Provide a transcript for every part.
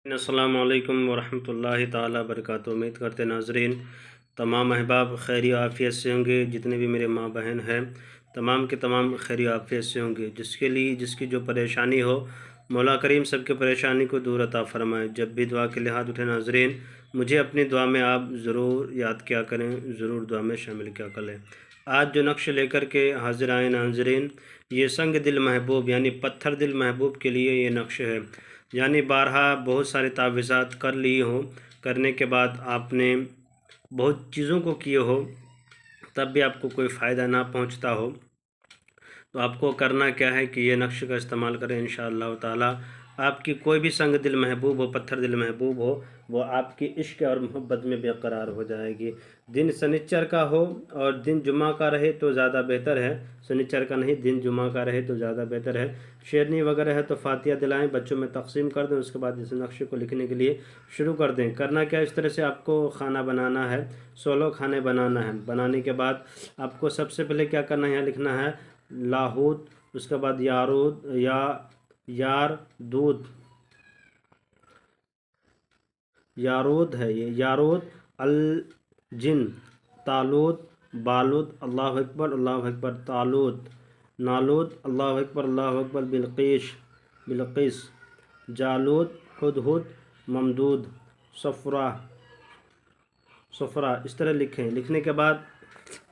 अस्सलाम वालेकुम वरहमतुल्लाहि ताला बरकातहू। उम्मीद करते नाजरीन तमाम अहबाब खैर आफ़ियत से होंगे। जितने भी मेरे माँ बहन हैं तमाम के तमाम खैर आफ़ियत से होंगे। जिसकी जो परेशानी हो मौला करीम सबके परेशानी को दूर अता फ़रमाए। जब भी दुआ के लिए हाथ उठे नाजरीन मुझे अपनी दुआ में आप ज़रूर याद किया करें, ज़रूर दुआ में शामिल किया करें। आज जो नक्श लेकर के हाजिर आए नाजरीन, ये संग दिल महबूब यानी पत्थर दिल महबूब के लिए ये नक्श है। यानी बारहा बहुत सारे तावीज़ात कर लिए हो, करने के बाद आपने बहुत चीज़ों को किए हो तब भी आपको कोई फ़ायदा ना पहुंचता हो, तो आपको करना क्या है कि ये नक्श का इस्तेमाल करें। इंशाअल्लाह ताला आपकी कोई भी संग दिल महबूब हो, पत्थर दिल महबूब हो, वो आपकी इश्क और मोहब्बत में बेकरार हो जाएगी। दिन सनिच्चर का हो और दिन जुमा का रहे तो ज़्यादा बेहतर है। सनिच्चर का नहीं, दिन जुमा का रहे तो ज़्यादा बेहतर है। शेरनी वगैरह है तो फातिहा दिलाएं, बच्चों में तकसीम कर दें। उसके बाद इस नक्शे को लिखने के लिए शुरू कर दें। करना क्या, इस तरह से आपको खाना बनाना है, 16 खाने बनाना है। बनाने के बाद आपको सबसे पहले क्या करना है, यहाँ लिखना है लाहूत, उसके बाद यारूद यार दूध, यारूद है ये, यारूद अल जिन, तालूद, बालूद, अल्लाह अकबर, तालूद, नालूद, अल्लाह अकबर, बिलकिस, जालूद, हुदहुद, ममदूद, सफ़रा, इस तरह लिखें। लिखने के बाद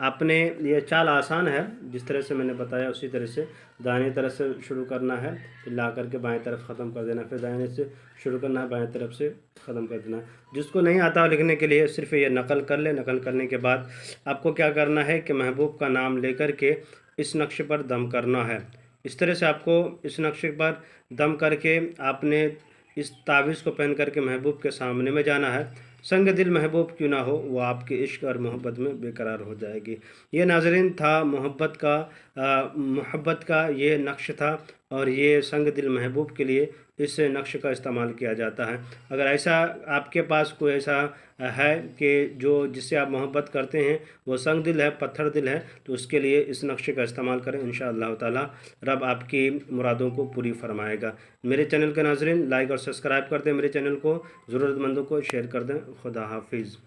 आपने ये चाल आसान है, जिस तरह से मैंने बताया उसी तरह से दाहिनी तरफ से शुरू करना है, फिर ला करके बाएं तरफ ख़त्म कर देना, फिर दाहिने से शुरू करना है, बाएं तरफ से ख़त्म कर देना। जिसको नहीं आता लिखने के लिए सिर्फ ये नकल कर ले। नकल करने के बाद आपको क्या करना है कि महबूब का नाम लेकर के इस नक्शे पर दम करना है। इस तरह से आपको इस नक्शे पर दम करके आपने इस तावीज़ को पहन करके महबूब के सामने में जाना है। संग दिल महबूब क्यों ना हो, वो आपके इश्क और मोहब्बत में बेकरार हो जाएगी। ये नाज़रीन था मोहब्बत का ये नक्श था, और ये संग दिल महबूब के लिए इस नक्श का इस्तेमाल किया जाता है। अगर ऐसा आपके पास कोई ऐसा है कि जो जिससे आप मोहब्बत करते हैं वो संग दिल है, पत्थर दिल है, तो उसके लिए इस नक्शे का इस्तेमाल करें। इंशाअल्लाह ताला रब आपकी मुरादों को पूरी फरमाएगा। मेरे चैनल के नाज़रीन लाइक और सब्सक्राइब कर दें, मेरे चैनल को ज़रूरतमंदों को शेयर कर दें। खुदा हाफिज़।